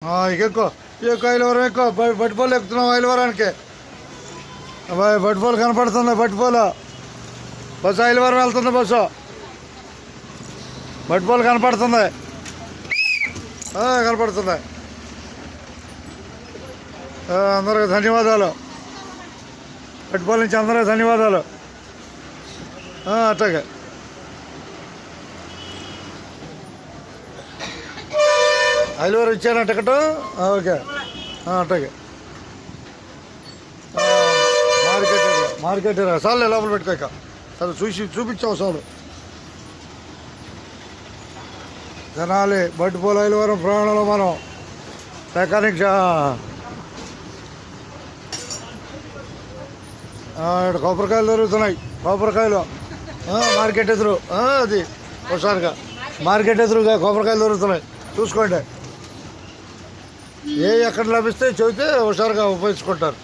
ఎక్కువ ఐలవరం ఎక్కువ బట్టిపోలు ఎక్కుతున్నాం ఐలవరానికి. బట్టిపోలు కనపడుతుంది. బట్టిపోలు బస్సు ఐలవరం వెళ్తుంది. బస్సు బట్టిపోలు కనపడుతుంది. కనపడుతుంది. అందరికి ధన్యవాదాలు. బట్టిపోల నుంచి అందరికి ధన్యవాదాలు. అట్లాగే ఐలవరం ఇచ్చాను టికెట్. ఓకే అట్లాగే మార్కెట్ సార్లే లోపల పెట్టుకోక సరే చూపించావు సార్లు. జనాలి బట్టిపోల ఐలవరం ప్రయాణంలో మనం మెకానిక్ ఇక్కడ కొబ్బరికాయలు దొరుకుతున్నాయి. కొబ్బరికాయలు మార్కెట్ ఎదురు అది హుషారుగా మార్కెట్ ఎదురుగా కొబ్బరికాయలు దొరుకుతున్నాయి. చూసుకోండి. ఎక్కడ లభిస్తే చెబితే హుషారుగా ఉపయోగించుకుంటారు.